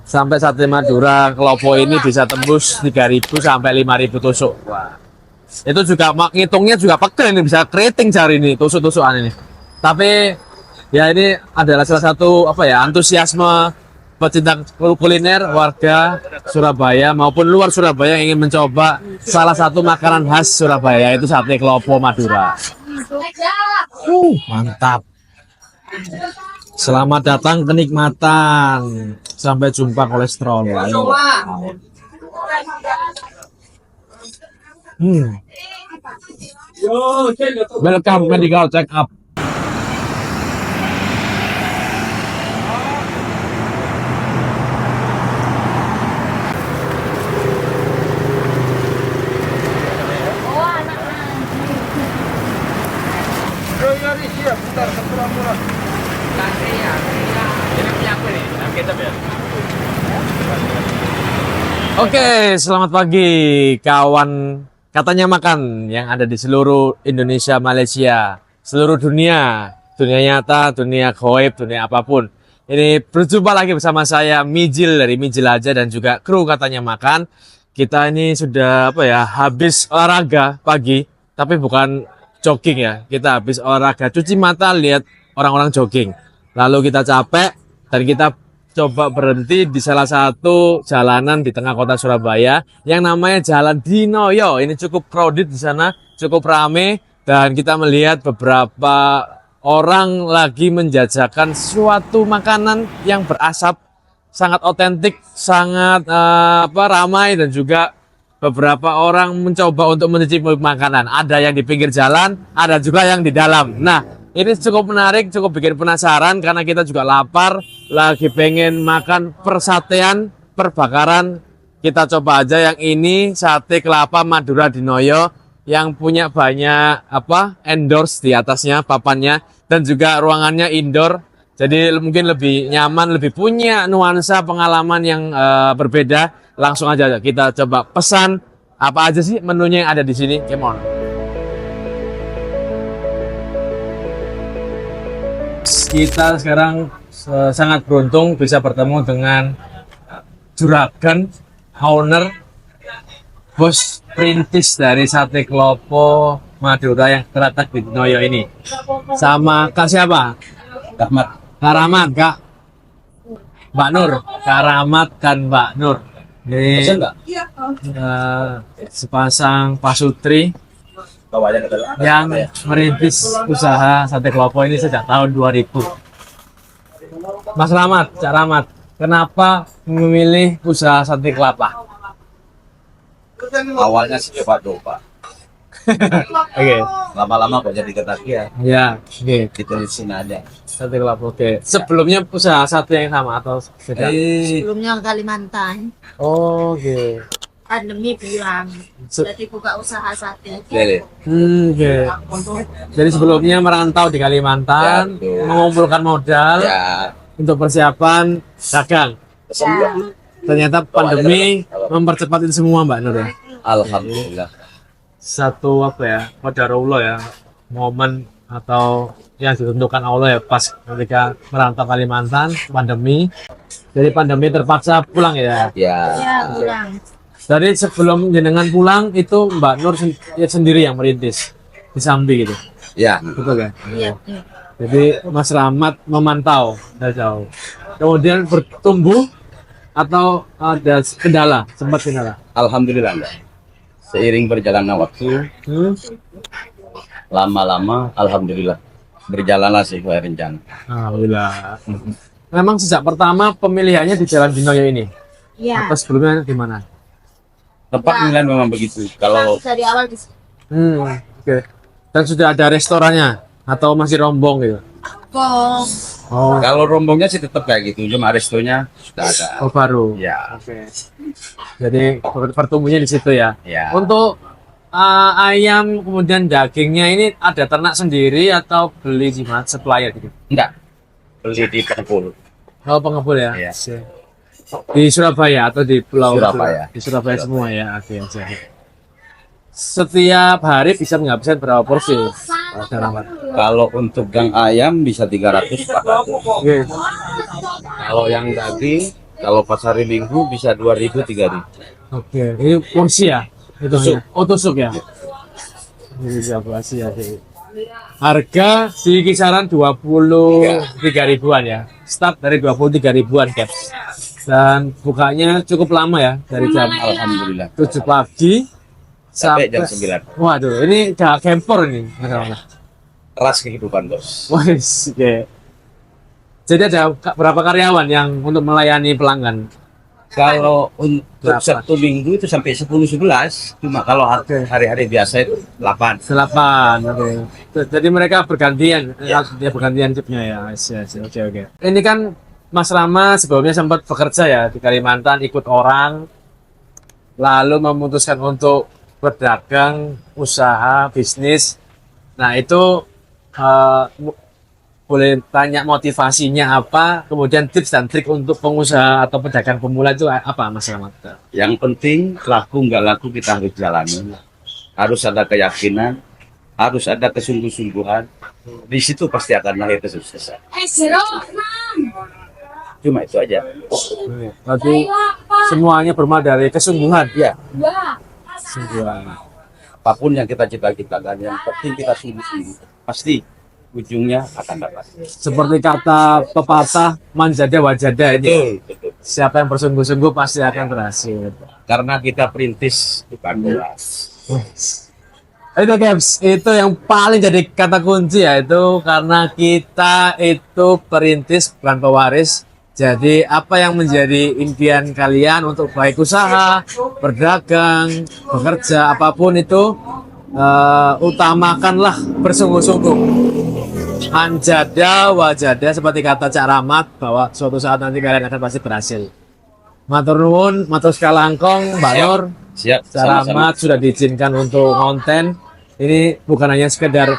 Sampai sate Madura Klopo ini bisa tembus 3.000 sampai 5.000 tusuk. Wah. Itu juga ngitungnya juga pegel ini, bisa keriting cari ini tusuk-tusukan ini. Tapi ya ini adalah salah satu apa ya, antusiasme pecinta kuliner warga Surabaya maupun luar Surabaya yang ingin mencoba salah satu makanan khas Surabaya, yaitu sate Klopo Madura. Mantap. Selamat datang kenikmatan. Sampai jumpa kolesterol. Welcome medical check up. Oke, selamat pagi kawan katanya makan yang ada di seluruh Indonesia, Malaysia, seluruh dunia, dunia nyata, dunia gaib, dunia apapun. Ini berjumpa lagi bersama saya Mijil dari Mijil aja dan juga kru katanya makan. Kita ini sudah apa ya, habis olahraga pagi, tapi bukan jogging ya. Kita habis olahraga, cuci mata lihat orang-orang jogging. Lalu kita capek dan kita coba berhenti di salah satu jalanan di tengah kota Surabaya yang namanya Jalan Dinoyo. Ini cukup crowded di sana, cukup rame, dan kita melihat beberapa orang lagi menjajakan suatu makanan yang berasap, sangat otentik, sangat ramai, dan juga beberapa orang mencoba untuk mencicipi makanan. Ada yang di pinggir jalan, ada juga yang di dalam. Nah, ini cukup menarik, cukup bikin penasaran karena kita juga lapar, lagi pengen makan persatean, perbakaran. Kita coba aja yang ini, sate kelapa Madura Dinoyo, yang punya banyak endorse di atasnya, papannya, dan juga ruangannya indoor. Jadi mungkin lebih nyaman, lebih punya nuansa pengalaman yang berbeda. Langsung aja kita coba pesan apa aja sih menunya yang ada di sini. Come on. Kita sekarang sangat beruntung bisa bertemu dengan juragan, owner, bos perintis dari sate Klopo Madura yang terletak di Dinoyo ini. Sama Kak siapa? Karamat, Kak. Mbak Nur. Karamat dan Mbak Nur. Ini sepasang pasutri yang merintis usaha sate Klopo ini sejak tahun 2000. Mas Rahmat, Cak Rahmat, kenapa memilih usaha sate kelapa? Awalnya sih coba-coba. Oke. Lama-lama kok jadi ketagihan. Ya, oke. Kita di sini aja. Sate kelapa, oke. Sebelumnya usaha sate yang sama atau beda? Sebelumnya Kalimantan, Oke. pandemi pulang, jadi buka usaha sate. Oke. Jadi sebelumnya merantau di Kalimantan, Ya, betul. mengumpulkan modal Ya, untuk persiapan dagang. Ternyata pandemi mempercepat itu semua, Mbak Nur ya. alhamdulillah. Satu qadarullah ya, momen atau yang ditentukan Allah ya, pas ketika merantau Kalimantan, pandemi. Jadi pandemi terpaksa pulang ya. Ya, Ya pulang. Dari sebelum jenengan pulang itu Mbak Nur sendiri yang merintis di Sambi gitu, ya. betul kan? Iya. Iya. Jadi Mas Rahmat memantau dari jauh. Kemudian bertumbuh atau ada kendala, sempat kendala? Alhamdulillah enggak. Seiring berjalannya waktu, lama-lama alhamdulillah berjalanlah sesuai rencana. Alhamdulillah. Memang sejak pertama pemilihannya di Jalan Dinoyo ini, Iya. atau sebelumnya di mana? Tempat pemilihan memang begitu. Kalau Dari awal di Oke. Dan sudah ada restorannya atau masih rombong gitu? Bong. Oh, kalau rombongnya sih tetap kayak gitu, cuma restonya sudah ada. oh baru. Ya, Oke. Jadi pertumbuhnya di situ ya. ya. Untuk ayam kemudian dagingnya ini ada ternak sendiri atau beli di mana, supplier gitu? Enggak. Beli di pengepul. Oh, pengepul ya? Iya. Di Surabaya atau di Pulau Surabaya. Di Surabaya semua ya. Oke, oke. Setiap hari bisa menghabiskan berapa porsi? Dalam Kalau untuk gang ayam bisa 300 400. Oke. Kalau yang daging Kalau pas hari Minggu bisa 2.000 3.000. Oke, ini porsi ya? Itu Tusuk. oh tusuk ya? Ini evaluasi ya sih. Harga di kisaran 23 ribuan ya. Start dari 23 ribuan caps. Dan bukanya cukup lama ya, dari jam Alhamdulillah. 7 pagi Sampai sampai jam 9. Waduh, ini udah campur ini. Ras kehidupan, Bos. Wes, oke. Jadi ada berapa karyawan yang untuk melayani pelanggan? Kalau untuk Berapa? Sabtu Minggu itu sampai 10-11. Cuma kalau hari-hari biasa itu 8. 8, oke. Jadi mereka bergantian, ya bergantian chipnya ya. Oke, oke. Ini kan Mas Rama sebelumnya sempat bekerja ya di Kalimantan, ikut orang, lalu memutuskan untuk berdagang, usaha, bisnis. Nah itu boleh tanya motivasinya apa, kemudian tips dan trik untuk pengusaha atau pedagang pemula itu apa, Mas Rama? Yang penting laku nggak laku kita harus jalani. Harus ada keyakinan, harus ada kesungguh-sungguhan. Di situ pasti akan lahir kesuksesan. Cuma itu aja. Berarti semuanya bermula dari kesungguhan. Ya, Kesungguhan. apapun yang kita cita-citakan, yang penting kita sungguh-sungguh. Pasti ujungnya akan dapat. Seperti kata pepatah manjada wajada ini. Betul. Siapa yang bersungguh-sungguh pasti akan berhasil. Karena kita perintis bukan kelas. Itu Caps, itu yang paling jadi kata kunci ya, itu karena kita itu perintis bukan pewaris. Jadi apa yang menjadi impian kalian untuk baik usaha, berdagang, bekerja, apapun itu utamakanlah bersungguh-sungguh. Anjada wajada seperti kata Cak Rahmat bahwa suatu saat nanti kalian akan pasti berhasil. Matur nuwun, matur sekalangkong, Mbak Nur. Siap, Cak Rahmat sudah diizinkan untuk konten. Ini bukan hanya sekedar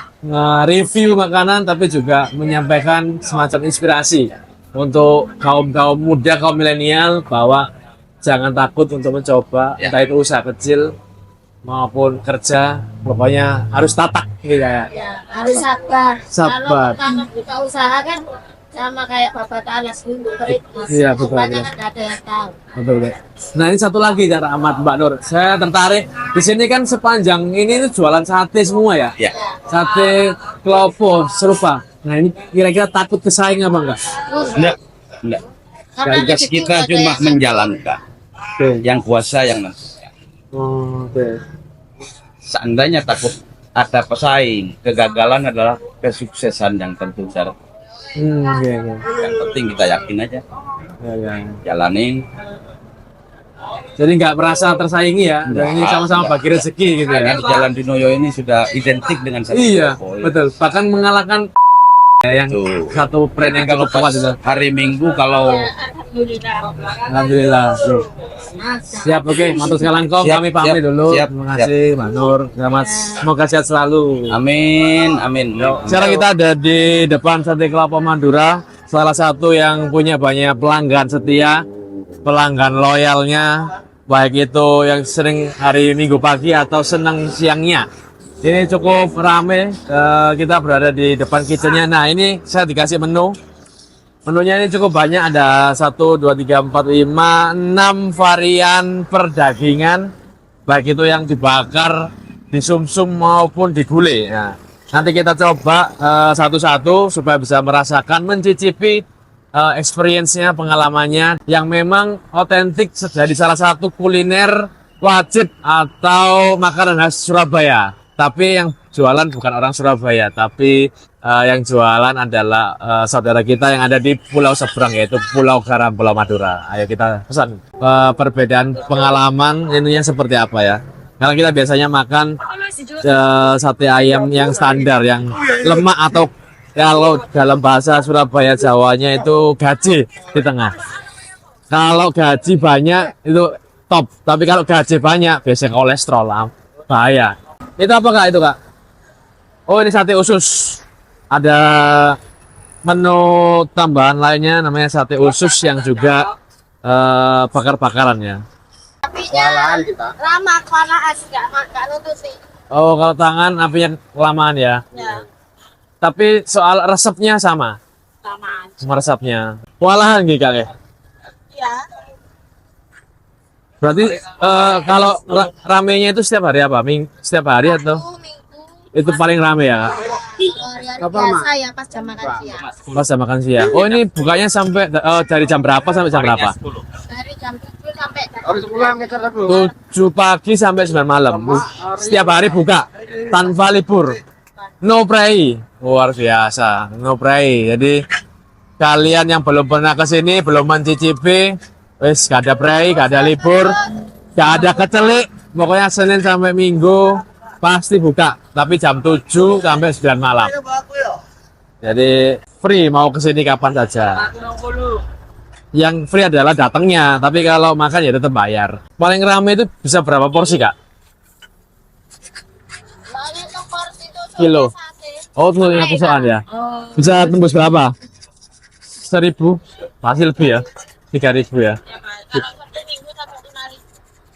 review makanan, tapi juga menyampaikan semacam inspirasi untuk kaum muda, kaum milenial bahwa jangan takut untuk mencoba, entah itu usaha kecil maupun kerja, pokoknya harus tatak gitu ya. Ya, harus sabar. Sabar. Kalau pertama buka usaha kan sama kayak Bapak Talas dulu perintis. Iya, betul, Banyak betul. nggak ada yang tahu. Betul, betul. Nah ini satu lagi cara amat Mbak Nur. Saya tertarik di sini kan sepanjang ini tuh jualan sate semua ya. Ya. Sate klopo serupa. Nah ini kira-kira takut kesaing apa enggak? Enggak. Karena Tugas rezeki kita ada cuma yang- menjalankan. Oke. Yang kuasa yang nanti. Oke. Seandainya takut ada pesaing, kegagalan adalah kesuksesan yang tentu syarat. Oke. Yang penting kita yakin aja, Ya, ya. jalanin. Jadi nggak merasa tersaingi ya. Dan ini sama-sama bagi rezeki gitu ya. Karena Jalan di Noyo ini sudah identik dengan satu Iya, toko. betul. Bahkan mengalahkan yang Tuh. satu brand yang Kalau cukup kuat itu. hari Minggu kalau Alhamdulillah. Alhamdulillah. Tuh. Siap, oke. Matur sekalangkong, Siap, kami pamit siap, dulu. siap, Terima kasih, Mbak Nur. Selamat, semoga sehat selalu. amin. Sekarang kita ada di depan Sate Kelapa Madura, salah satu yang punya banyak pelanggan setia, pelanggan loyalnya, baik itu yang sering hari Minggu pagi atau senang siangnya. Ini cukup rame, kita berada di depan kitchennya. Nah ini saya dikasih menu. Menunya ini cukup banyak, ada 1, 2, 3, 4, 5, 6 varian perdagingan, baik itu yang dibakar, disumsum maupun digulai. Nah, nanti kita coba satu-satu supaya bisa merasakan, mencicipi experience-nya, pengalamannya yang memang otentik dari salah satu kuliner wajib atau makanan khas Surabaya. Tapi yang jualan bukan orang Surabaya, tapi yang jualan adalah saudara kita yang ada di pulau seberang, yaitu Pulau Garam, Pulau Madura. Ayo kita pesan perbedaan pengalaman ininya seperti apa ya. Kalau kita biasanya makan sate ayam yang standar, yang lemak atau kalau dalam bahasa Surabaya Jawanya itu gaji di tengah. Kalau gaji banyak itu top, tapi kalau gaji banyak biasanya kolesterol bahaya. Itu apa Kak itu Kak? Oh ini sate usus. Ada menu tambahan lainnya namanya sate usus yang juga bakar-bakaran ya. Apinya lama kelamaan nggak nututi. Oh kalau tangan apinya kelamaan ya. Ya, Tapi soal resepnya sama. lama aja. Sama resepnya. Walahan gitu Kak ya. Berarti kalau ramenya itu setiap hari apa? Setiap hari atau Minggu itu paling rame ya, Kak? hari biasa ya pas jam makan siang. Pas jam makan siang. Oh, ini bukanya sampai dari jam berapa sampai jam berapa? Dari jam 7 sampai jam 7 pagi sampai 9 malam. Setiap hari buka tanpa libur. No pray. Luar biasa. No pray. Jadi kalian yang belum pernah ke sini, belum mencicipi, wes gak ada pray, gak ada libur, gak ada kecelik. Pokoknya Senin sampai Minggu pasti buka, tapi jam 7 sampai 9 malam. Jadi free, mau ke sini kapan saja. Yang free adalah datangnya, tapi kalau makan ya tetap bayar. Paling rame itu bisa berapa porsi, Kak? Soalnya untuk porsi itu Kilo. sate. Oh, telurnya pusukan ya. Bisa tembus berapa? 1.000, pasti lebih ya. 3.000 ya. Kalau Sabtu Minggu Sabtu hari.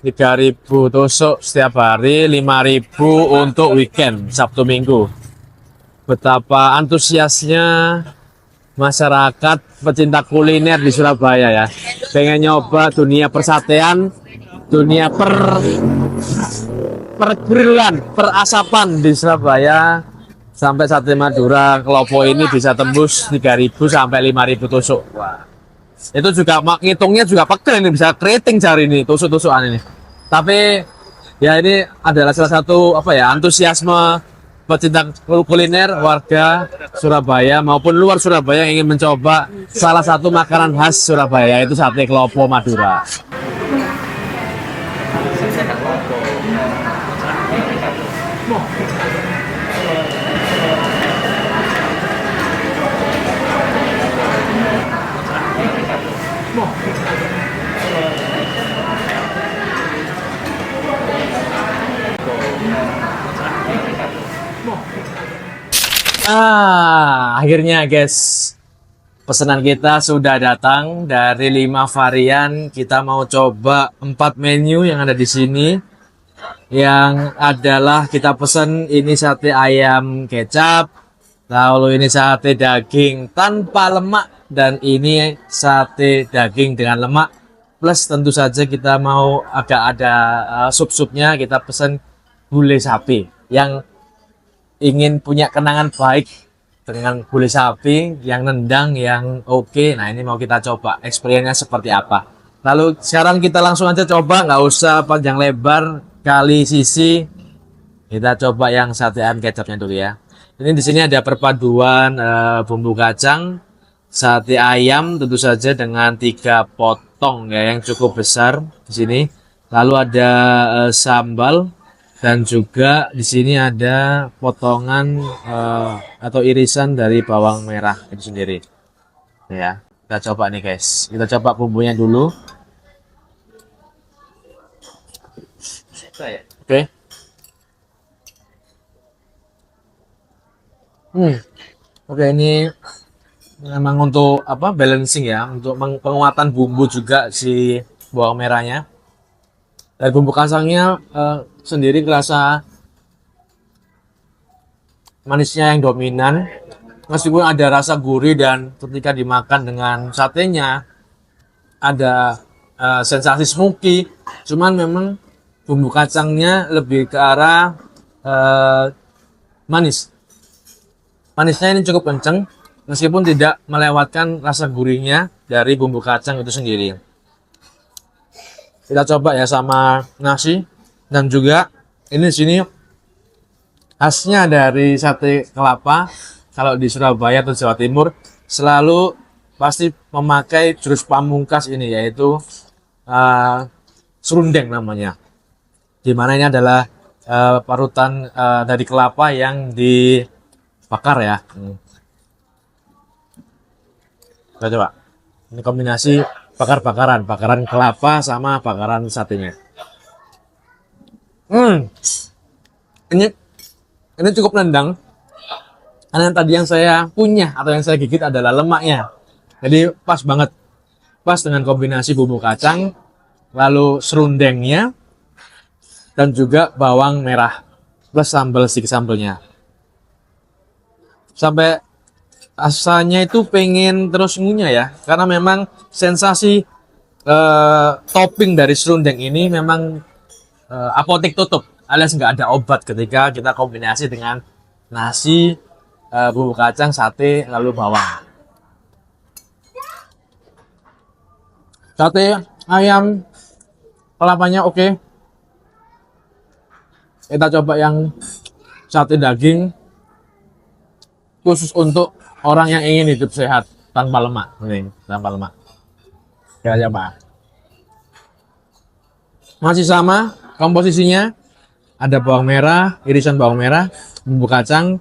3.000 tusuk setiap hari, 5.000 untuk weekend Sabtu Minggu. Betapa antusiasnya masyarakat pecinta kuliner di Surabaya ya. Pengen nyoba dunia persatean, dunia pergrillan, perasapan di Surabaya. Sampai sate Madura Klopo ini bisa tembus 3.000 sampai 5.000 tusuk. Wah. Itu juga ngitungnya juga pegel, ini bisa keriting cari ini tusuk-tusukan ini. Tapi ya ini adalah salah satu apa ya, antusiasme pecinta kuliner warga Surabaya maupun luar Surabaya yang ingin mencoba salah satu makanan khas Surabaya, yaitu sate Klopo Madura. Akhirnya guys, pesanan kita sudah datang dari 5 varian. Kita mau coba 4 menu yang ada di sini. Yang adalah kita pesan ini sate ayam kecap, lalu ini sate daging tanpa lemak, dan ini sate daging dengan lemak. Plus tentu saja kita mau agak ada sup-supnya. Kita pesan gulai sapi. Yang ingin punya kenangan baik dengan gulai sapi yang nendang, yang oke. Nah, ini mau kita coba experience-nya seperti apa. Lalu sekarang kita langsung aja coba, nggak usah panjang lebar kali sisi. Kita coba yang sate ayam kecapnya dulu ya. Ini di sini ada perpaduan bumbu kacang, sate ayam tentu saja dengan 3 potong ya yang cukup besar di sini. Lalu ada sambal. Dan juga di sini ada potongan atau irisan dari bawang merah itu sendiri. Ya, kita coba nih guys. Kita coba bumbunya dulu. Oke. Oke, ini memang untuk apa? Balancing ya, untuk penguatan bumbu juga si bawang merahnya. Dan bumbu kacangnya sendiri kerasa manisnya yang dominan, meskipun ada rasa gurih, dan ketika dimakan dengan satenya ada sensasi smoky. Cuman memang bumbu kacangnya lebih ke arah manis. Manisnya ini cukup kenceng, meskipun tidak melewatkan rasa gurihnya dari bumbu kacang itu sendiri. Kita coba ya sama nasi. Dan juga ini di sini khasnya dari sate kelapa. Kalau di Surabaya atau Jawa Timur selalu pasti memakai jurus pamungkas ini, yaitu serundeng namanya. Dimana ini adalah parutan dari kelapa yang dibakar ya. Kita coba. Ini kombinasi bakaran kelapa sama bakaran satenya. Ini cukup nendang. Karena tadi yang saya punya atau yang saya gigit adalah lemaknya. Jadi pas banget. Pas dengan kombinasi bumbu kacang, lalu serundengnya, dan juga bawang merah plus sambal, sedikit sambalnya. Sampai rasanya itu pengen terus ngunyah ya. Karena memang sensasi topping dari serundeng ini memang apotek tutup, alias nggak ada obat ketika kita kombinasi dengan nasi, bumbu kacang, sate, lalu bawang. Sate ayam kelapanya oke. Kita coba yang sate daging khusus untuk orang yang ingin hidup sehat tanpa lemak. Nih, tanpa lemak. Kita coba. Masih sama komposisinya. Ada bawang merah, irisan bawang merah, bumbu kacang,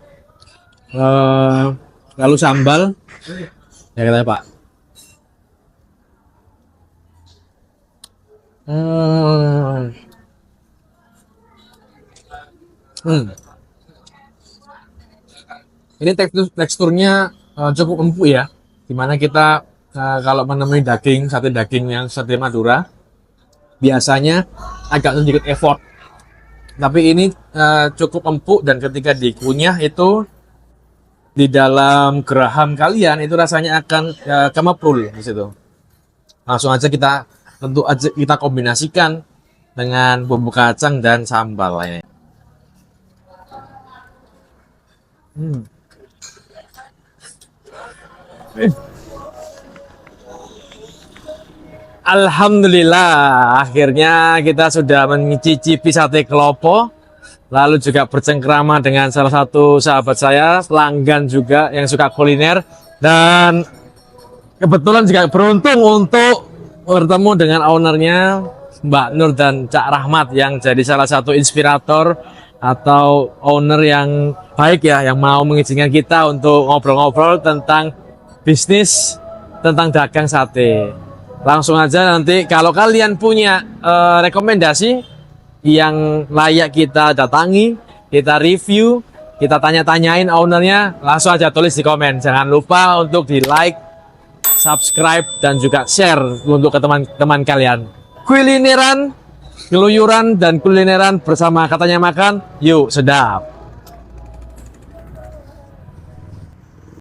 lalu sambal. Ya kita coba. Ini teksturnya cukup empuk ya. Dimana kita kalau menemui daging, sate daging yang sate Madura, biasanya agak sedikit effort. Tapi ini cukup empuk dan ketika dikunyah itu di dalam geraham kalian itu rasanya akan kemeprul di situ. Langsung aja kita kombinasikan dengan bumbu kacang dan sambal ini. Alhamdulillah, akhirnya kita sudah mencicipi sate Klopo, lalu juga bercengkrama dengan salah satu sahabat saya, pelanggan juga yang suka kuliner, dan kebetulan juga beruntung untuk bertemu dengan ownernya Mbak Nur dan Cak Rahmat yang jadi salah satu inspirator atau owner yang baik ya, yang mau mengizinkan kita untuk ngobrol-ngobrol tentang bisnis, tentang dagang sate. Langsung aja nanti kalau kalian punya rekomendasi yang layak kita datangi, kita review, kita tanya-tanyain ownernya, langsung aja tulis di komen. Jangan lupa untuk di like, subscribe, dan juga share untuk ke teman-teman kalian. Kulineran, keluyuran, dan kulineran bersama Katanya Makan. Yuk, sedap!